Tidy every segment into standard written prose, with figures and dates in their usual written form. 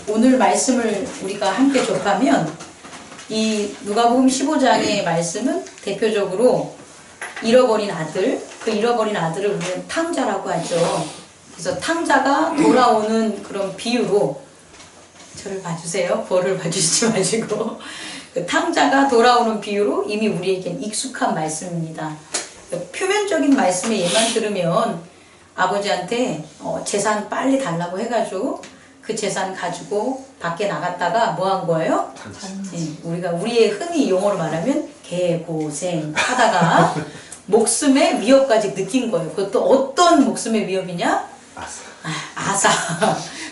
오늘 말씀을 우리가 함께 접하면 이 누가복음 15장의 말씀은 대표적으로 잃어버린 아들, 그 잃어버린 아들을 우리는 탕자라고 하죠. 그래서 탕자가 돌아오는 그런 비유로, 저를 봐주세요. 벌을 봐주시지 마시고. 그 탕자가 돌아오는 비유로 이미 우리에겐 익숙한 말씀입니다. 표면적인 말씀의 예만 들으면 아버지한테 재산 빨리 달라고 해가지고 그 재산 가지고 밖에 나갔다가 뭐 한 거예요? 우리가 우리의 흔히 용어로 말하면 개고생 하다가 목숨의 위협까지 느낀 거예요. 그것도 어떤 목숨의 위협이냐? 아사.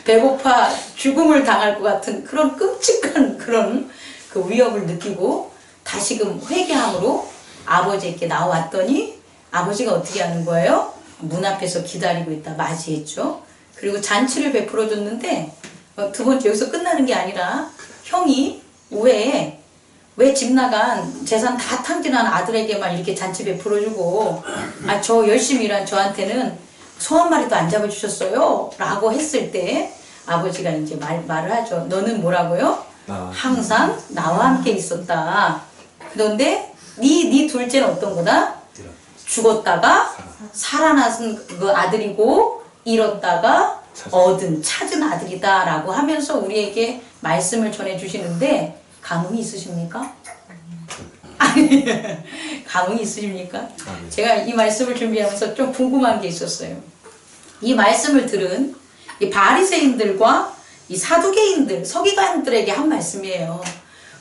배고파 죽음을 당할 것 같은 그런 끔찍한 그런 그 위협을 느끼고 다시금 회개함으로 아버지에게 나왔더니 아버지가 어떻게 하는 거예요? 문 앞에서 기다리고 있다 맞이했죠. 그리고 잔치를 베풀어 줬는데 두 번째 여기서 끝나는 게 아니라 형이 왜 집 나간 재산 다 탕진한 아들에게만 이렇게 잔치 베풀어 주고 저 열심히 일한 저한테는 소 한 마리도 안 잡아주셨어요 라고 했을 때 아버지가 이제 말을 하죠. 너는 뭐라고요? 항상 나와 함께 있었다. 그런데 네 둘째는 어떤 거다? 죽었다가 살아난 그 아들이고 잃었다가 찾은 아들이다 라고 하면서 우리에게 말씀을 전해주시는데 감흥이 있으십니까? 아니, 감흥이 있으십니까? 제가 이 말씀을 준비하면서 좀 궁금한 게 있었어요. 이 말씀을 들은 이 바리새인들과 이 사두개인들, 서기관들에게 한 말씀이에요.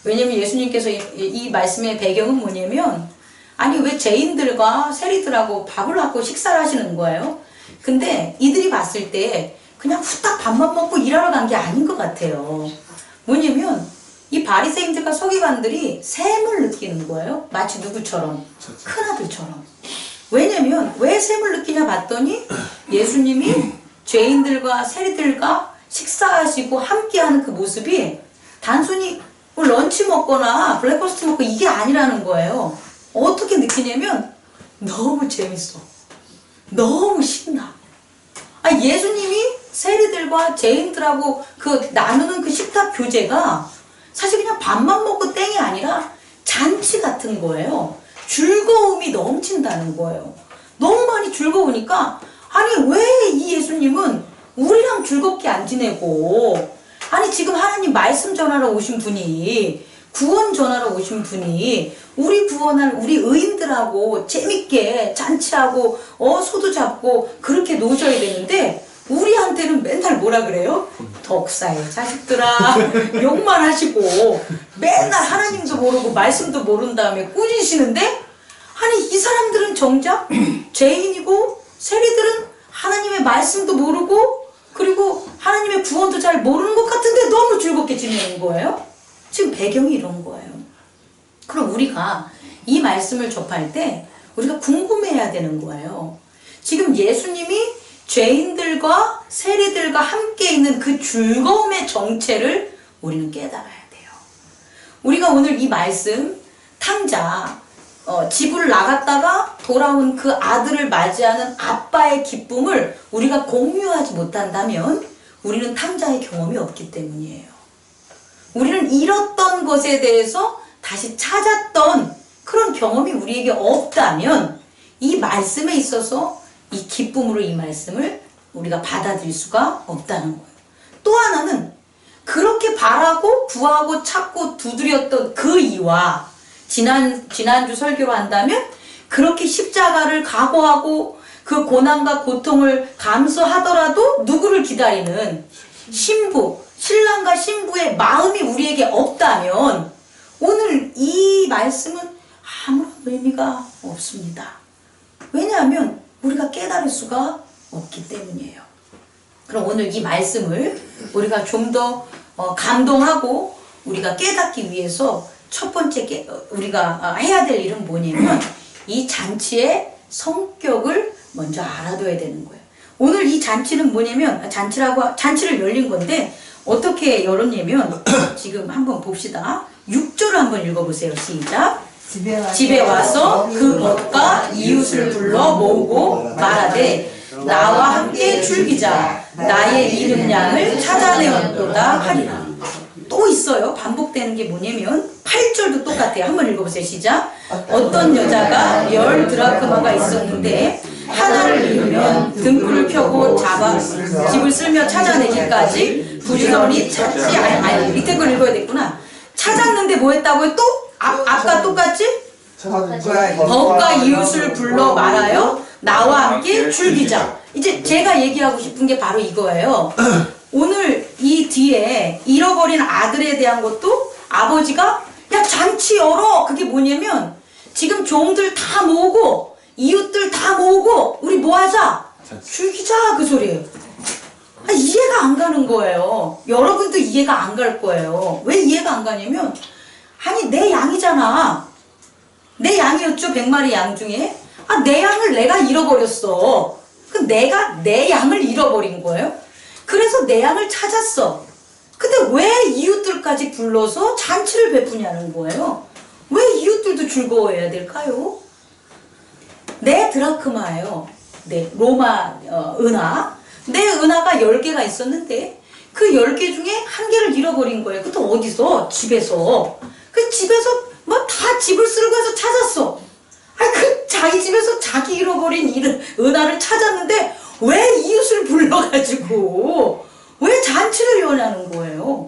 왜냐면 예수님께서 이 말씀의 배경은 뭐냐면 아니 왜 죄인들과 세리들하고 밥을 하고 식사를 하시는 거예요? 근데 이들이 봤을 때 그냥 후딱 밥만 먹고 일하러 간 게 아닌 것 같아요. 뭐냐면 이 바리새인들과 서기관들이 샘을 느끼는 거예요. 마치 누구처럼? 큰아들처럼. 왜냐면 왜 샘을 느끼냐 봤더니 예수님이 죄인들과 세리들과 식사하시고 함께하는 그 모습이 단순히 뭐 런치 먹거나 블랙퍼스트 먹고 이게 아니라는 거예요. 어떻게 느끼냐면 너무 재밌어. 너무 신나. 예수님이 세리들과 죄인들하고 그 나누는 그 식탁 교제가 사실 그냥 밥만 먹고 땡이 아니라 잔치 같은 거예요. 즐거움이 넘친다는 거예요. 너무 많이 즐거우니까 아니 왜 이 예수님은 우리랑 즐겁게 안 지내고 아니 지금 하나님 말씀 전하러 오신 분이 구원 전하러 오신 분이 우리 구원할 우리 의인들하고 재밌게 잔치하고 소도 잡고 그렇게 노셔야 되는데 우리한테는 맨날 뭐라 그래요? 덕사의 자식들아 욕만 하시고 맨날 하나님도 모르고 말씀도 모른 다음에 꾸짖으시는데 아니 이 사람들은 정작 죄인이고 세리들은 하나님의 말씀도 모르고 그리고 하나님의 구원도 잘 모르는 것 같은데 너무 즐겁게 지내는 거예요. 지금 배경이 이런 거예요. 그럼 우리가 이 말씀을 접할 때 우리가 궁금해야 되는 거예요. 지금 예수님이 죄인들과 세리들과 함께 있는 그 즐거움의 정체를 우리는 깨달아야 돼요. 우리가 오늘 이 말씀 탕자 집을 나갔다가 돌아온 그 아들을 맞이하는 아빠의 기쁨을 우리가 공유하지 못한다면 우리는 탕자의 경험이 없기 때문이에요. 우리는 잃었던 것에 대해서 다시 찾았던 그런 경험이 우리에게 없다면 이 말씀에 있어서 이 기쁨으로 이 말씀을 우리가 받아들일 수가 없다는 거예요. 또 하나는 그렇게 바라고 구하고 찾고 두드렸던 그 이와 지난주 설교로 한다면 그렇게 십자가를 각오하고 그 고난과 고통을 감수하더라도 누구를 기다리는 신랑과 신부의 마음이 우리에게 없다면 오늘 이 말씀은 아무런 의미가 없습니다. 왜냐하면 우리가 깨달을 수가 없기 때문이에요. 그럼 오늘 이 말씀을 우리가 좀 더 감동하고 우리가 깨닫기 위해서 첫 번째 우리가 해야 될 일은 뭐냐면 이 잔치의 성격을 먼저 알아둬야 되는 거예요. 오늘 이 잔치는 뭐냐면 잔치를 열린 건데 어떻게 열었냐면 지금 한번 봅시다. 6절을 한번 읽어보세요. 시작. 집에 와서 그 벗과 이웃을 불러 모으고 말하되 나와 함께 즐기자. 나의 잃은 양을 찾아내었도다 하리라. 또 있어요. 반복되는 게 뭐냐면 8절도 똑같아요. 한번 읽어보세요. 시작. 어떤 여자가 10 드라크마가 있었는데 하나를 잃으면 등불을 켜고 집을 쓸며 찾아내기까지 부지런히 찾지 아니 밑에 걸 읽어야 됐구나. 찾았는데 뭐 했다고요? 또? 아까 똑같지? 법과 이웃을 불러 말하여 나와 함께 즐기자. 이제 제가 얘기하고 싶은 게 바로 이거예요. 오늘 이 뒤에 잃어버린 아들에 대한 것도 아버지가 야 잔치 열어. 그게 뭐냐면 지금 종들 다 모으고 이웃들 다 모으고 우리 뭐 하자? 즐기자 그 소리예요. 이해가 안 가는 거예요. 여러분도 이해가 안 갈 거예요. 왜 이해가 안 가냐면 아니 내 양이잖아. 내 양이었죠. 100마리 양 중에. 내 양을 내가 잃어버렸어. 내가 내 양을 잃어버린 거예요. 그래서 내 양을 찾았어. 근데 왜 이웃들까지 불러서 잔치를 베푸냐는 거예요. 왜 이웃들도 즐거워해야 될까요? 내 드라크마예요. 내 로마 은하. 내 은하가 10개가 있었는데 그 10개 중에 1개를 잃어버린 거예요. 그것도 어디서? 집에서. 그 집에서 뭐 다 집을 쓸고 해서 찾았어. 그 자기 집에서 자기 잃어버린 은하를 찾았는데 왜 이웃을 불러가지고 왜 잔치를 여냐는 거예요.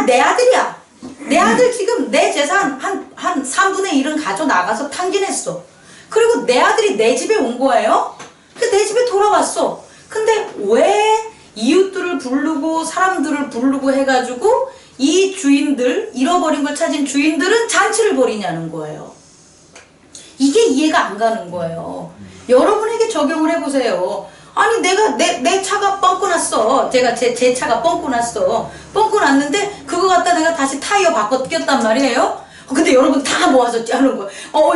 내 아들이야. 내 아들 지금 내 재산 한 3분의 1은 가져나가서 탕진했어. 그리고 내 아들이 내 집에 온 거예요. 내 집에 돌아왔어. 근데 왜 이웃들을 부르고 사람들을 부르고 해가지고 이 주인들, 잃어버린 걸 찾은 주인들은 잔치를 벌이냐는 거예요. 이게 이해가 안 가는 거예요. 여러분에게 적용을 해보세요. 아니 내가 내 차가 뻥꾸 났어. 제 차가 뻥꾸 났어. 뻥꾸 났는데 그거 갖다 내가 다시 타이어 바꿔 꼈단 말이에요. 근데 여러분 다 모아서 하는 거예요.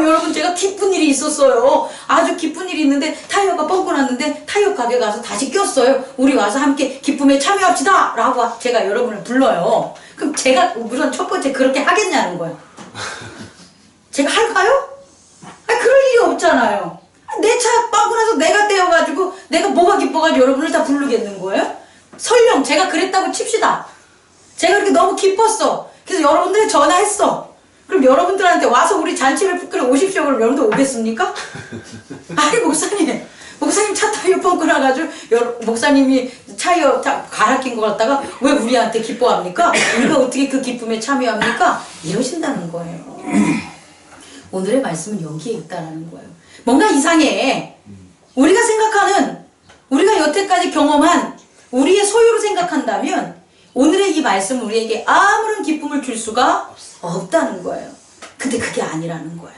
여러분 제가 기쁜 일이 있었어요. 아주 기쁜 일이 있는데 타이어가 뻥꾸 났는데 타이어 가게 가서 다시 꼈어요. 우리 와서 함께 기쁨에 참여합시다 라고 제가 여러분을 불러요. 그럼 제가 우선 첫 번째 그렇게 하겠냐는 거예요. 제가 할까요? 그럴 일이 없잖아요. 내 차 빵꾸 나서 내가 떼어가지고 내가 뭐가 기뻐가지고 여러분을 다 부르겠는 거예요? 설령 제가 그랬다고 칩시다. 제가 그렇게 너무 기뻤어. 그래서 여러분들이 전화했어. 그럼 여러분들한테 와서 우리 잔치를 부끄러 오십시오. 그럼 여러분들 오겠습니까? 아니 목사님 차 타이어 뻥꾸 나가지고 목사님이 타이어 갈아 낀 거 갖다가 왜 우리한테 기뻐합니까? 우리가 어떻게 그 기쁨에 참여합니까? 이러신다는 거예요. 오늘의 말씀은 여기에 있다라는 거예요. 뭔가 이상해. 우리가 생각하는, 우리가 여태까지 경험한 우리의 소유로 생각한다면 오늘의 이 말씀은 우리에게 아무런 기쁨을 줄 수가 없다는 거예요. 근데 그게 아니라는 거예요.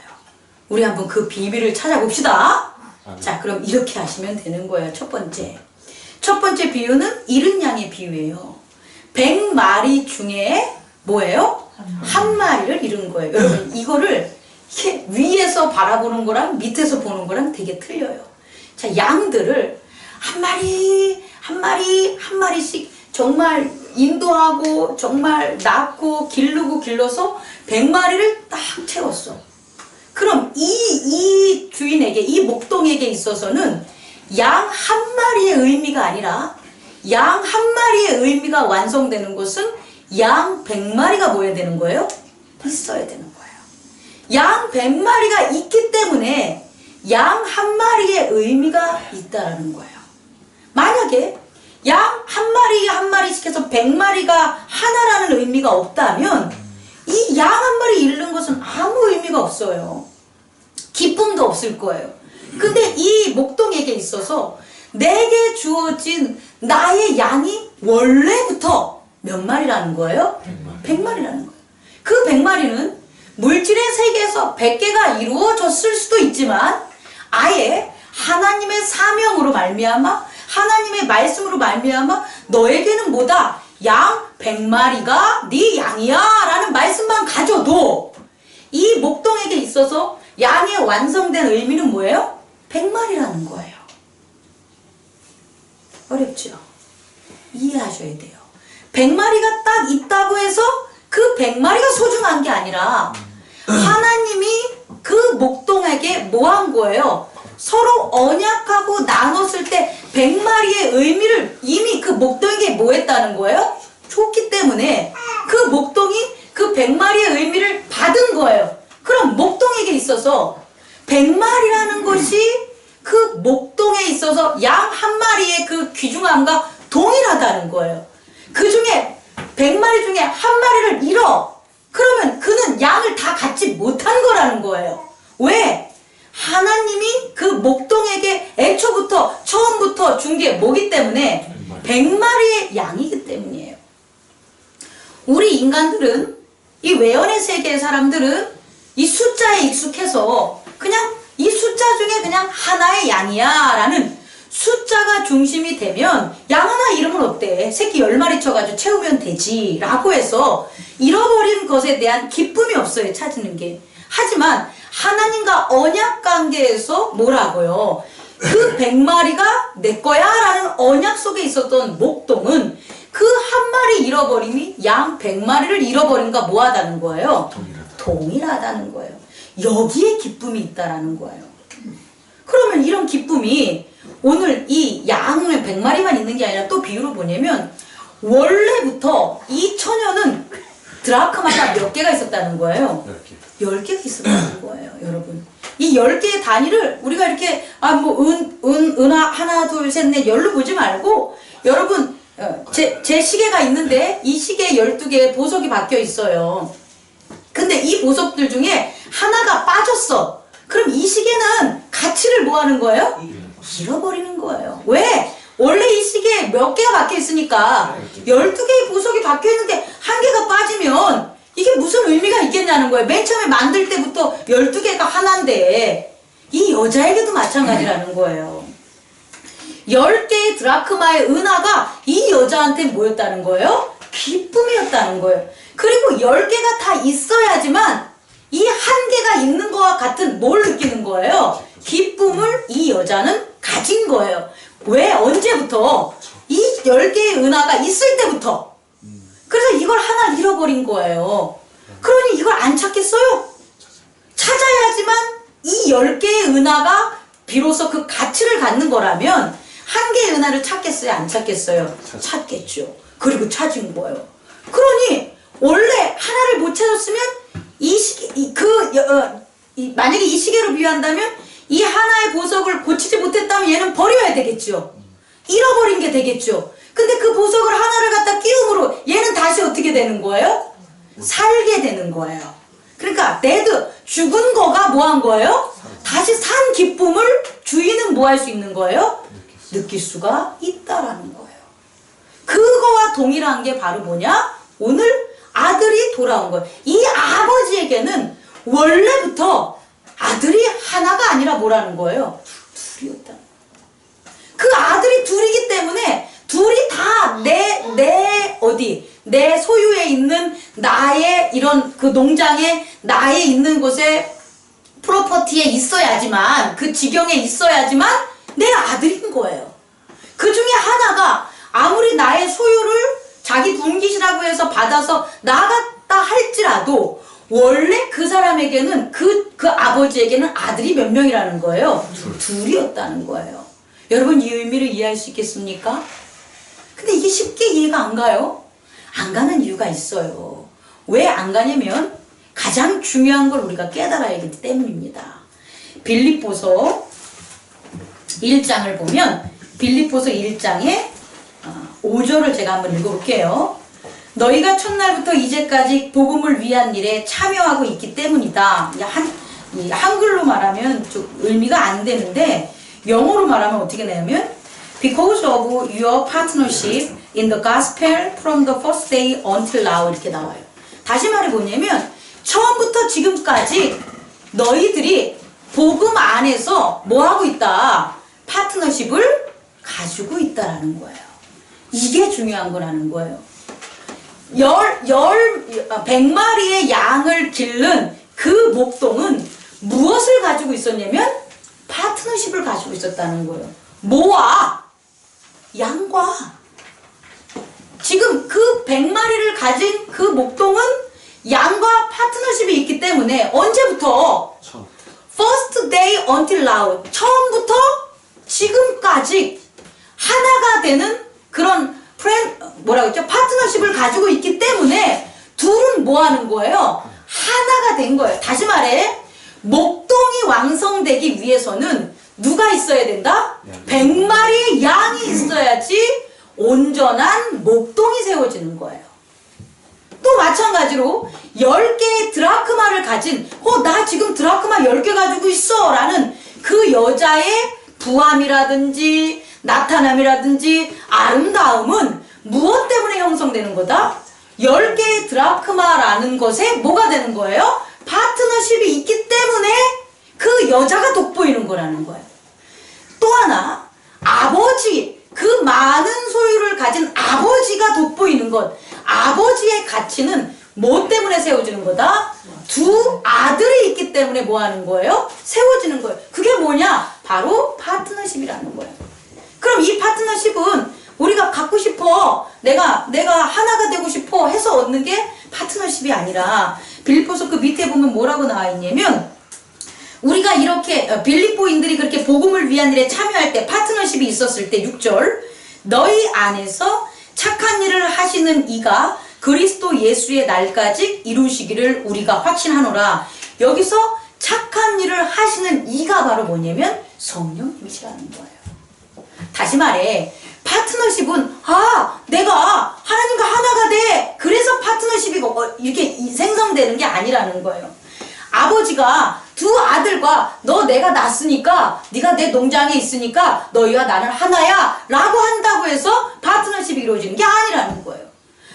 우리 한번 그 비밀을 찾아봅시다. 자, 그럼 이렇게 하시면 되는 거예요. 첫 번째 비유는 잃은 양의 비유예요. 100마리 중에 뭐예요? 한 마리를 잃은 거예요. 여러분 이거를 이렇게 위에서 바라보는 거랑 밑에서 보는 거랑 되게 틀려요. 자, 양들을 한 마리씩 정말 인도하고 정말 낳고 길러서 100마리를 딱 채웠어. 그럼 이 주인에게, 이 목동에게 있어서는 양 한 마리의 의미가 아니라 양 한 마리의 의미가 완성되는 것은 양 100마리가 뭐야 되는 거예요? 있어야 되는 거예요. 양 100마리가 있기 때문에 양 한 마리의 의미가 있다라는 거예요. 만약에 양 한 마리씩 해서 100마리가 하나라는 의미가 없다면 이 양 한 마리 잃는 것은 아무 의미가 없어요. 기쁨도 없을 거예요. 근데 이 목동에게 있어서 내게 주어진 나의 양이 원래부터 몇 마리라는 거예요? 100마리라는 거예요. 그 100마리는 물질의 세계에서 100개가 이루어졌을 수도 있지만 아예 하나님의 사명으로 말미암아 하나님의 말씀으로 말미암아 너에게는 뭐다? 양 100마리가 네 양이야 라는 말씀만 가져도 이 목동에게 있어서 양의 완성된 의미는 뭐예요? 100마리라는 거예요. 어렵죠? 이해하셔야 돼요. 100마리가 딱 있다고 해서 그 100마리가 소중한 게 아니라 하나님이 그 목동에게 뭐 한 거예요? 서로 언약하고 나눴을 때 100마리의 의미를 이미 그 목동에게 뭐 했다는 거예요? 줬기 때문에 그 목동이 그 100마리의 의미를 받은 거예요. 그럼 목동에게 있어서 100마리라는 것이 그 목동에 있어서 양 한 마리의 그 귀중함과 동일하다는 거예요. 그 중에 100마리 중에 한 마리를 잃어. 그러면 그는 양을 다 갖지 못한 거라는 거예요. 왜? 하나님이 그 목동에게 애초부터 처음부터 준 게 뭐기 때문에 100마리의 양이기 때문이에요. 우리 인간들은 이 외연의 세계의 사람들은 이 숫자에 익숙해서 그냥 이 숫자 중에 그냥 하나의 양이야 라는 숫자가 중심이 되면 양 하나 잃으면 어때? 새끼 10마리 쳐가지고 채우면 되지 라고 해서 잃어버린 것에 대한 기쁨이 없어요. 찾는 게. 하지만 하나님과 언약 관계에서 뭐라고요? 그 100마리가 내 거야 라는 언약 속에 있었던 목동은 그 한 마리 잃어버림이 양 100마리를 잃어버린과 뭐하다는 거예요? 동일하다는 거예요. 여기에 기쁨이 있다라는 거예요. 그러면 이런 기쁨이 오늘 이 양을 100마리만 있는 게 아니라 또 비유로 뭐냐면 원래부터 이 처녀는 드라크마가 몇 개가 있었다는 거예요? 10개가 있었다는 거예요, 여러분. 이 10개의 단위를 우리가 이렇게 은하 하나 둘 셋 넷 열로 보지 말고 여러분 제 시계가 있는데 이 시계에 12개의 보석이 박혀 있어요. 근데 이 보석들 중에 하나가 빠졌어. 그럼 이 시계는 가치를 뭐 하는 거예요? 잃어버리는 거예요. 왜? 원래 이 시계에 몇 개가 박혀 있으니까 12개의 보석이 박혀 있는데 한 개가 빠지면 이게 무슨 의미가 있겠냐는 거예요. 맨 처음에 만들 때부터 12개가 하나인데 이 여자에게도 마찬가지라는 거예요. 10개의 드라크마의 은하가 이 여자한테 뭐였다는 거예요? 기쁨이었다는 거예요. 그리고 10개가 다 있어야지만 이 한 개가 있는 거와 같은 뭘 느끼는 거예요? 기쁨을 이 여자는 가진 거예요. 왜? 언제부터? 이 10개의 은하가 있을 때부터. 그래서 이걸 하나 잃어버린 거예요. 그러니 이걸 안 찾겠어요? 찾아야지만 이 10개의 은하가 비로소 그 가치를 갖는 거라면 한 개의 은하를 찾겠어요? 안 찾겠어요? 찾겠죠. 그리고 찾은 거예요. 그러니 원래 하나를 못 찾았으면 이 시계, 만약에 이 시계로 비유한다면 이 하나의 보석을 고치지 못했다면 얘는 버려야 되겠죠. 잃어버린 게 되겠죠. 근데 그 보석을 하나를 갖다 끼움으로 얘는 다시 어떻게 되는 거예요? 살게 되는 거예요. 그러니까 죽은 거가 뭐 한 거예요? 다시 산 기쁨을 주인은 뭐 할 수 있는 거예요? 느낄 수가 있다라는 거예요. 그거와 동일한 게 바로 뭐냐? 오늘 아들이 돌아온 거예요. 이 아버지에게는 원래부터 아들이 하나가 아니라 뭐라는 거예요? 둘이었다. 그 아들이 둘이기 때문에 둘이 다 내 소유에 있는 나의 이런 그 농장에 나의 있는 곳에 프로퍼티에 있어야지만 그 지경에 있어야지만 내 아들인 거예요. 그 중에 하나가 아무리 나의 소유를 자기 분깃이라고 해서 받아서 나갔다 할지라도 원래 그 사람에게는 그 아버지에게는 아들이 몇 명이라는 거예요? 둘이었다는 거예요. 여러분 이 의미를 이해할 수 있겠습니까? 근데 이게 쉽게 이해가 안 가요? 안 가는 이유가 있어요. 왜 안 가냐면 가장 중요한 걸 우리가 깨달아야 하기 때문입니다. 빌립보서 1장을 보면 빌립보서 1장에 5절을 제가 한번 읽어볼게요. 너희가 첫날부터 이제까지 복음을 위한 일에 참여하고 있기 때문이다. 한글로 말하면 좀 의미가 안 되는데 영어로 말하면 어떻게 되냐면 Because of your partnership in the gospel from the first day until now 이렇게 나와요. 다시 말해 뭐냐면 처음부터 지금까지 너희들이 복음 안에서 뭐하고 있다? 파트너십을 가지고 있다라는 거예요. 이게 중요한 거라는 거예요. 100마리의 양을 기른 그 목동은 무엇을 가지고 있었냐면 파트너십을 가지고 있었다는 거예요. 뭐와? 양과. 지금 그 100마리를 가진 그 목동은 양과 파트너십이 있기 때문에 언제부터? First first day until now. 처음부터 지금까지 하나가 되는 그런 뭐라고 했죠? 파트너십을 가지고 있기 때문에 둘은 뭐 하는 거예요? 하나가 된 거예요. 다시 말해, 목동이 왕성되기 위해서는 누가 있어야 된다? 100마리의 양이 있어야지 온전한 목동이 세워지는 거예요. 또 마찬가지로 10개의 드라크마를 가진 나 지금 드라크마 10개 가지고 있어 라는 그 여자의 부함이라든지 나타남이라든지 아름다움은 무엇 때문에 형성되는 거다? 10개의 드라크마라는 것에 뭐가 되는 거예요? 파트너십이 있기 때문에 그 여자가 돋보이는 거라는 거예요. 또 하나, 아버지, 그 많은 소유를 가진 아버지가 돋보이는 것. 아버지의 가치는 뭐 때문에 세워지는 거다? 두 아들이 있기 때문에 뭐 하는 거예요? 세워지는 거예요. 그게 뭐냐? 바로 파트너십이라는 거예요. 그럼 이 파트너십은 우리가 갖고 싶어, 내가 하나가 되고 싶어 해서 얻는 게 파트너십이 아니라, 빌립보서 그 밑에 보면 뭐라고 나와 있냐면, 우리가 이렇게 빌립보인들이 그렇게 복음을 위한 일에 참여할 때 파트너십이 있었을 때 6절, 너희 안에서 착한 일을 하시는 이가 그리스도 예수의 날까지 이루시기를 우리가 확신하노라. 여기서 착한 일을 하시는 이가 바로 뭐냐면 성령님이시라는 거예요. 다시 말해, 파트너십은 내가 하나님과 하나가 돼, 그래서 파트너십이 이렇게 생성되는 게 아니라는 거예요. 아버지가 두 아들과 내가 낳았으니까, 네가 내 농장에 있으니까 너희와 나는 하나야 라고 한다고 해서 파트너십이 이루어지는 게 아니라는 거예요.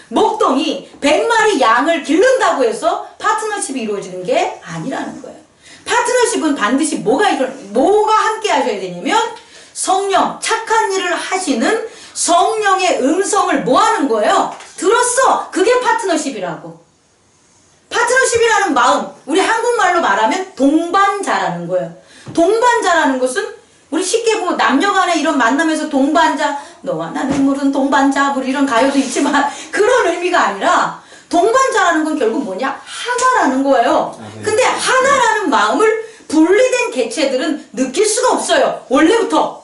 목동이 100마리 양을 기른다고 해서 파트너십이 이루어지는 게 아니라는 거예요. 파트너십은 반드시 뭐가 함께 하셔야 되냐면, 성령, 착한 일을 하시는 성령의 음성을 뭐 하는 거예요? 들었어! 그게 파트너십이라고. 파트너십이라는 마음, 우리 한국말로 말하면 동반자라는 거예요. 동반자라는 것은 우리 쉽게 뭐 남녀간의 이런 만남에서 동반자, 너와 나는 모르는 동반자, 우리 이런 가요도 있지만 그런 의미가 아니라, 동반자라는 건 결국 뭐냐? 하나라는 거예요. 근데 하나라는 마음을 분리된 개체들은 느낄 수가 없어요. 원래부터.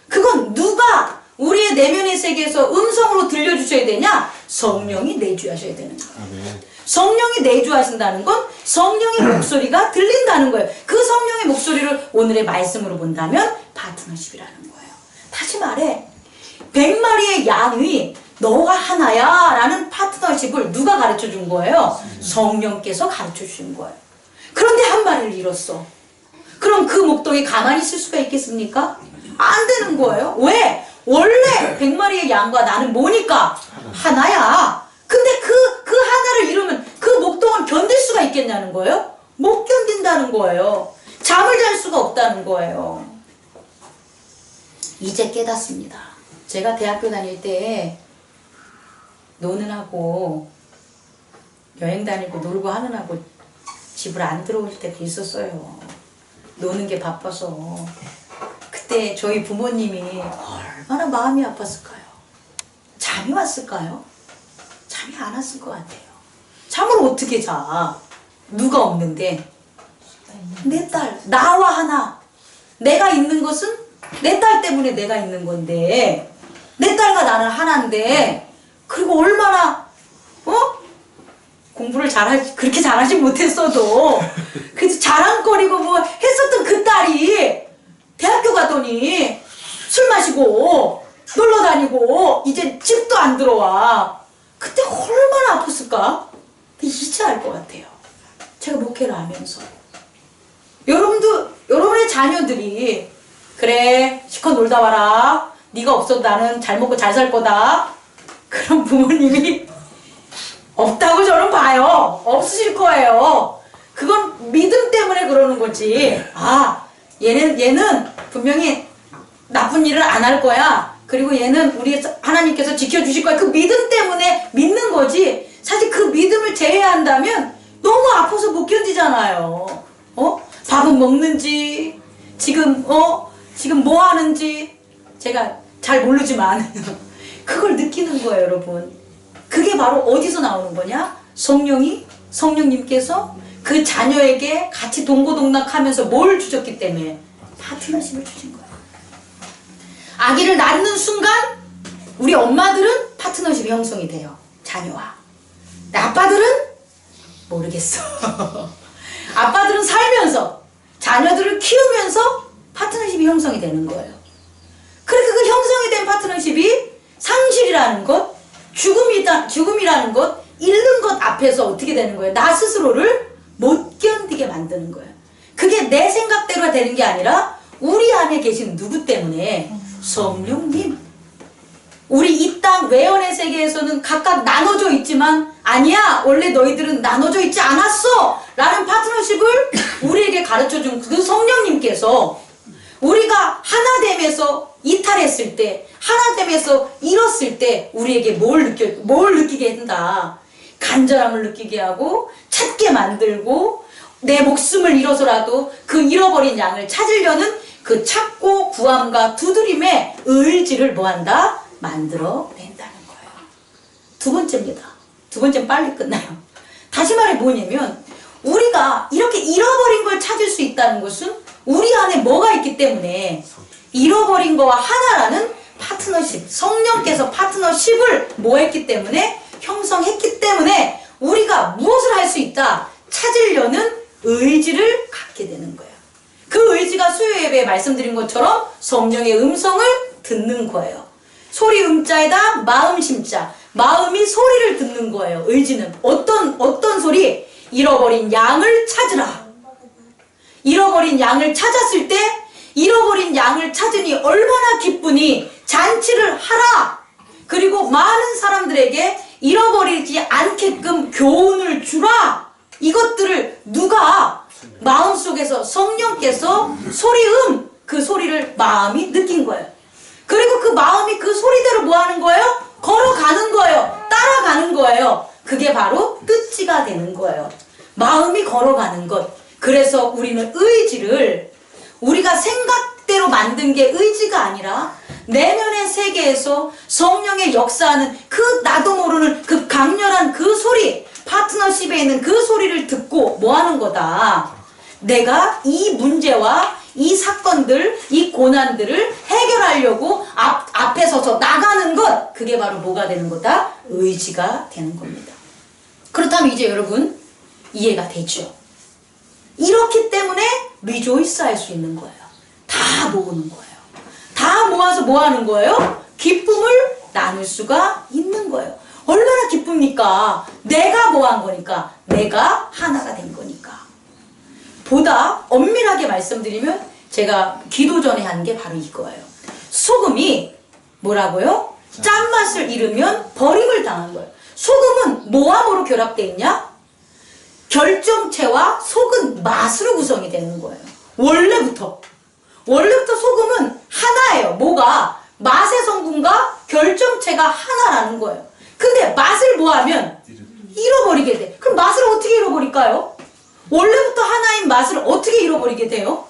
그건 누가 우리의 내면의 세계에서 음성으로 들려주셔야 되냐? 성령이 내주하셔야 되는 거예요. 성령이 내주하신다는 건 성령의 목소리가 들린다는 거예요. 그 성령의 목소리를 오늘의 말씀으로 본다면 파트너십이라는 거예요. 다시 말해, 100마리의 양이 너가 하나야 라는 파트너십을 누가 가르쳐 준 거예요? 성령께서 가르쳐 주신 거예요. 그런데 한 마리를 잃었어. 그럼 그 목동이 가만히 있을 수가 있겠습니까? 안 되는 거예요. 왜? 원래 100마리의 양과 나는 뭐니까? 하나야. 근데 그 하나를 잃으면 그 목동을 견딜 수가 있겠냐는 거예요? 못 견딘다는 거예요. 잠을 잘 수가 없다는 거예요. 이제 깨닫습니다. 제가 대학교 다닐 때 노는 하고 여행 다니고 놀고 하는 하고 집을 안 들어올 때도 있었어요. 노는 게 바빠서. 그때 저희 부모님이 얼마나 마음이 아팠을까요? 잠이 왔을까요? 잠이 안 왔을 것 같아요. 잠을 어떻게 자? 누가 없는데. 내 딸, 나와 하나. 내가 있는 것은 내 딸 때문에 내가 있는 건데, 내 딸과 나는 하나인데, 그리고 얼마나 공부를 그렇게 잘하지 못했어도 그래도 자랑거리고 뭐 했었던 그 딸이 대학교 가더니 술 마시고 놀러 다니고 이제 집도 안 들어와. 그때 얼마나 아팠을까? 이제 알 것 같아요. 제가 목회를 하면서. 여러분의 자녀들이 그래 실컷 놀다 와라. 네가 없어도 나는 잘 먹고 잘 살 거다. 그럼 부모님이 없다고 저는 봐요. 없으실 거예요. 그건 믿음 때문에 그러는 거지. 얘는 분명히 나쁜 일을 안 할 거야. 그리고 얘는 우리 하나님께서 지켜주실 거야. 그 믿음 때문에 믿는 거지. 사실 그 믿음을 제외한다면 너무 아파서 못 견디잖아요. 밥은 먹는지, 지금 뭐 하는지 제가 잘 모르지만 그걸 느끼는 거예요, 여러분. 그게 바로 어디서 나오는 거냐? 성령이 성령님께서 그 자녀에게 같이 동고동락하면서 뭘 주셨기 때문에? 파트너십을 주신 거예요. 아기를 낳는 순간 우리 엄마들은 파트너십이 형성이 돼요. 자녀와. 근데 아빠들은 모르겠어. 아빠들은 살면서 자녀들을 키우면서 파트너십이 형성이 되는 거예요. 그렇게 그 형성이 된 파트너십이 상실이라는 것, 죽음이라는 것, 잃는 것 앞에서 어떻게 되는 거예요? 나 스스로를 못 견디게 만드는 거예요. 그게 내 생각대로가 되는 게 아니라 우리 안에 계신 누구 때문에? 성령님. 우리 이 땅 외연의 세계에서는 각각 나눠져 있지만 아니야, 원래 너희들은 나눠져 있지 않았어 라는 파트너십을 우리에게 가르쳐준 그 성령님께서 우리가 하나됨에서 이탈했을 때, 하나됨에서 잃었을 때 우리에게 뭘 느끼게 한다. 간절함을 느끼게 하고 찾게 만들고 내 목숨을 잃어서라도 그 잃어버린 양을 찾으려는 그 찾고 구함과 두드림의 의지를 뭐한다? 만들어낸다는 거예요. 두 번째입니다. 두 번째는 빨리 끝나요. 다시 말해 뭐냐면 우리가 이렇게 잃어버린 걸 찾을 수 있다는 것은 우리 안에 뭐가 있기 때문에 잃어버린 거와 하나라는 파트너십, 성령께서 파트너십을 뭐 했기 때문에? 형성했기 때문에 우리가 무엇을 할 수 있다? 찾으려는 의지를 갖게 되는 거예요. 그 의지가 수요 예배에 말씀드린 것처럼 성령의 음성을 듣는 거예요. 소리 음자에다 마음 심자. 마음이 소리를 듣는 거예요. 의지는 어떤 소리? 잃어버린 양을 찾으라. 잃어버린 양을 찾았을 때 잃어버린 양을 찾으니 얼마나 기쁘니 잔치를 하라. 그리고 많은 사람들에게 잃어버리지 않게끔 교훈을 주라. 이것들을 누가 마음속에서 성령께서 소리음 그 소리를 마음이 느낀 거예요. 그리고 그 마음이 그 소리대로 뭐 하는 거예요? 걸어가는 거예요. 따라가는 거예요. 그게 바로 뜻지가 되는 거예요. 마음이 걸어가는 것. 그래서 우리는 의지를 우리가 생각대로 만든 게 의지가 아니라 내면의 세계에서 성령의 역사하는 그 나도 모르는 그 강렬한 그 소리, 파트너십에 있는 그 소리를 듣고 뭐 하는 거다. 내가 이 문제와 이 사건들, 이 고난들을 해결하려고 앞에 서서 나가는 것, 그게 바로 뭐가 되는 거다? 의지가 되는 겁니다. 그렇다면 이제 여러분 이해가 되죠? 이렇기 때문에 리조이스 할 수 있는 거예요. 다 모으는 거예요. 다 모아서 뭐 하는 거예요? 기쁨을 나눌 수가 있는 거예요. 얼마나 기쁩니까? 내가 뭐 한 거니까. 내가 하나가 된 거니까. 보다 엄밀하게 말씀드리면 제가 기도 전에 한 게 바로 이거예요. 소금이 뭐라고요? 짠맛을 잃으면 버림을 당한 거예요. 소금은 뭐와 뭐로 결합되어 있냐? 결정체와 속은 맛으로 구성이 되는 거예요. 원래부터 소금은 하나예요. 뭐가? 맛의 성분과 결정체가 하나라는 거예요. 근데 맛을 뭐하면? 잃어버리게 돼. 그럼 맛을 어떻게 잃어버릴까요? 원래부터 하나인 맛을 어떻게 잃어버리게 돼요?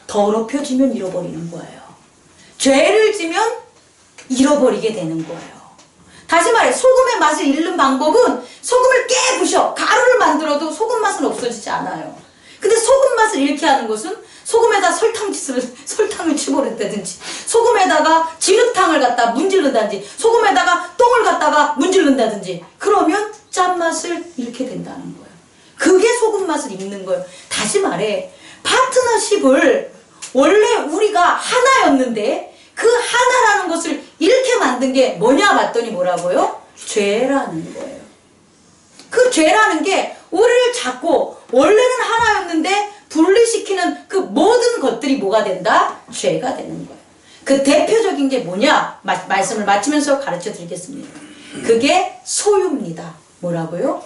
더럽혀지면 잃어버리는 거예요. 죄를 지면 잃어버리게 되는 거예요. 다시 말해 소금의 맛을 잃는 방법은 소금을 깨부셔 가루를 만들어도 소금 맛은 없어지지 않아요. 근데 소금 맛을 잃게 하는 것은 소금에다 설탕을 치버린다든지 소금에다가 진흙탕을 갖다 문지른다든지 소금에다가 똥을 갖다가 문지른다든지 그러면 짠맛을 잃게 된다는 거예요. 그게 소금 맛을 잃는 거예요. 다시 말해 파트너십을 원래 우리가 하나였는데 그 하나라는 것을 잃게 만든 게 뭐냐 봤더니 뭐라고요? 죄라는 거예요. 그 죄라는 게 우리를 자꾸 원래는 하나였는데 분리시키는 그 모든 것들이 뭐가 된다? 죄가 되는 거예요. 그 대표적인 게 뭐냐? 말씀을 마치면서 가르쳐 드리겠습니다. 그게 소유입니다. 뭐라고요?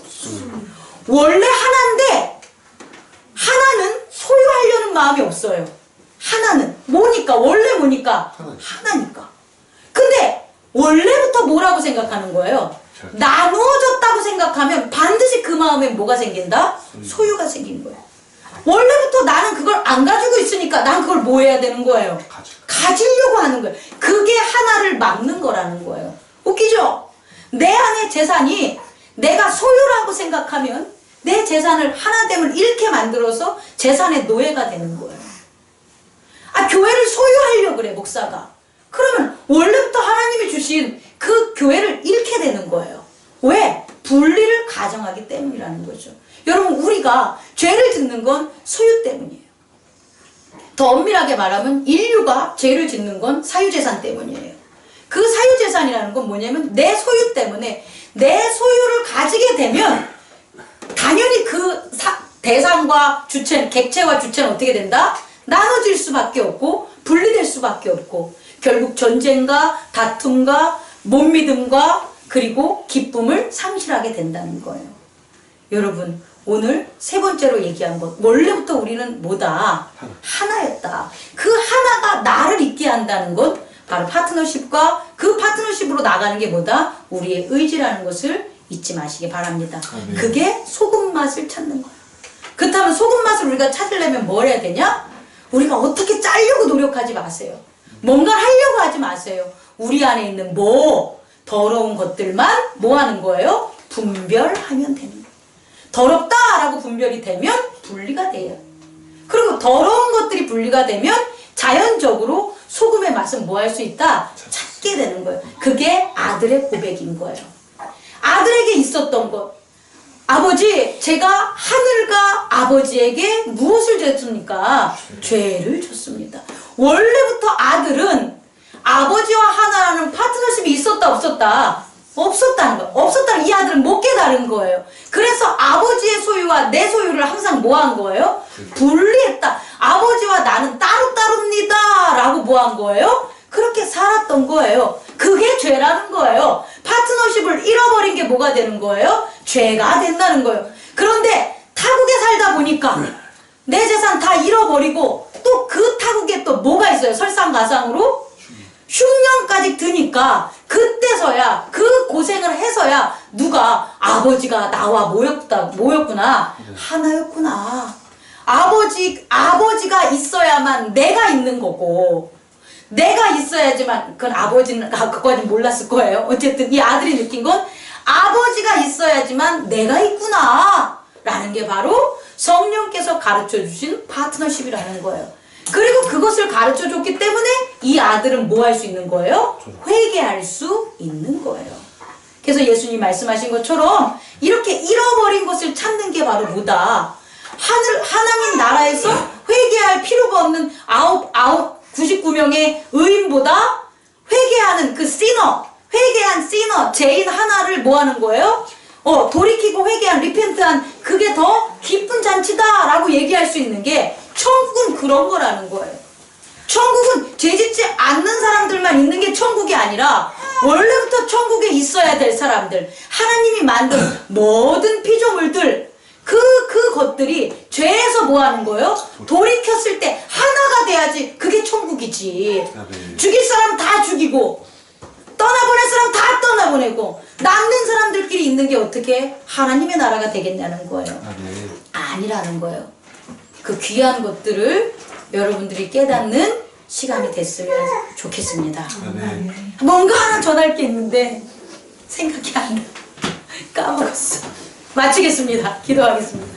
원래 하나인데 하나는 소유하려는 마음이 없어요. 하나는 뭐니까? 원래 뭐니까? 하나니까. 근데 원래부터 뭐라고 생각하는 거예요? 나누어졌다고 생각하면 반드시 그 마음에 뭐가 생긴다? 소유가 생긴 거예요. 원래부터 나는 그걸 안 가지고 있으니까 난 그걸 뭐 해야 되는 거예요? 가지려고 하는 거예요. 그게 하나를 막는 거라는 거예요. 웃기죠? 내 안에 재산이 내가 소유라고 생각하면 내 재산을 하나됨을 잃게 만들어서 재산의 노예가 되는 거예요. 아, 교회를 소유하려고 그래, 목사가. 그러면 원래부터 하나님이 주신 그 교회를 잃게 되는 거예요. 왜? 분리를 가정하기 때문이라는 거죠. 여러분, 우리가 죄를 짓는 건 소유 때문이에요. 더 엄밀하게 말하면 인류가 죄를 짓는 건 사유재산 때문이에요. 그 사유재산이라는 건 뭐냐면 내 소유 때문에 내 소유를 가지게 되면 당연히 그 대상과 주체는, 객체와 주체는 어떻게 된다? 나눠질 수밖에 없고 분리될 수밖에 없고 결국 전쟁과 다툼과 못믿음과 그리고 기쁨을 상실하게 된다는 거예요. 여러분, 오늘 세 번째로 얘기한 것, 원래부터 우리는 뭐다? 하나였다. 그 하나가 나를 있게 한다는 것, 바로 파트너십과 그 파트너십으로 나가는 게 뭐다? 우리의 의지라는 것을 잊지 마시기 바랍니다. 그게 소금 맛을 찾는 거예요. 그렇다면 소금 맛을 우리가 찾으려면 뭘 해야 되냐? 우리가 어떻게 짜려고 노력하지 마세요. 뭔가를 하려고 하지 마세요. 우리 안에 있는 더러운 것들만 뭐 하는 거예요? 분별하면 되는 거예요. 더럽다라고 분별이 되면 분리가 돼요. 그리고 더러운 것들이 분리가 되면 자연적으로 소금의 맛은 뭐 할 수 있다? 찾게 되는 거예요. 그게 아들의 고백인 거예요. 아들에게 있었던 것. 아버지, 제가 하늘과 아버지에게 무엇을 줬습니까? 죄를 줬습니다. 원래부터 아들은 아버지와 하나라는 파트너십이 있었다 없었다? 없었다는 거예요. 없었다는 이 아들은 못 깨달은 거예요. 그래서 아버지의 소유와 내 소유를 항상 뭐 한 거예요? 분리했다. 아버지와 나는 따로따로입니다 라고 뭐 한 거예요? 그렇게 살았던 거예요. 그게 죄라는 거예요. 파트너십을 잃어버린 게 뭐가 되는 거예요? 죄가 된다는 거예요. 그런데 타국에 살다 보니까 내 재산 다 잃어버리고 또 그 타국에 또 뭐가 있어요? 설상가상으로 흉년까지 드니까 그때서야 그 고생을 해서야 누가 아버지가 나와 모였구나. 하나였구나. 아버지가 있어야만 내가 있는 거고 내가 있어야지만 그건 아버지는 그거까지 몰랐을 거예요. 어쨌든 이 아들이 느낀 건 아버지가 있어야지만 내가 있구나 라는 게 바로 성령께서 가르쳐 주신 파트너십이라는 거예요. 그리고 그것을 가르쳐 줬기 때문에 이 아들은 뭐 할 수 있는 거예요? 회개할 수 있는 거예요. 그래서 예수님 말씀하신 것처럼 이렇게 잃어버린 것을 찾는 게 바로 뭐다? 하나님 나라에서 회개할 필요가 없는 99명의 의인보다 회개하는 그 회개한 시너, 죄인 하나를 뭐 하는 거예요? 돌이키고 회개한, 리펜트한 그게 더 기쁜 잔치다 라고 얘기할 수 있는 게 천국은 그런 거라는 거예요. 천국은 죄짓지 않는 사람들만 있는 게 천국이 아니라 원래부터 천국에 있어야 될 사람들, 하나님이 만든 모든 피조물들, 그것들이 죄에서 뭐 하는 거예요? 돌이켰을 때 하나가 돼야지 그게 천국이지. 죽일 사람 다 죽이고 떠나보낼 사람 다 떠나보내고 남는 사람들끼리 있는 게 어떻게 하나님의 나라가 되겠냐는 거예요. 아니라는 거예요. 그 귀한 것들을 여러분들이 깨닫는 시간이 됐으면 좋겠습니다. 뭔가 하나 전할 게 있는데 생각이 안 나. 까먹었어. 마치겠습니다. 기도하겠습니다.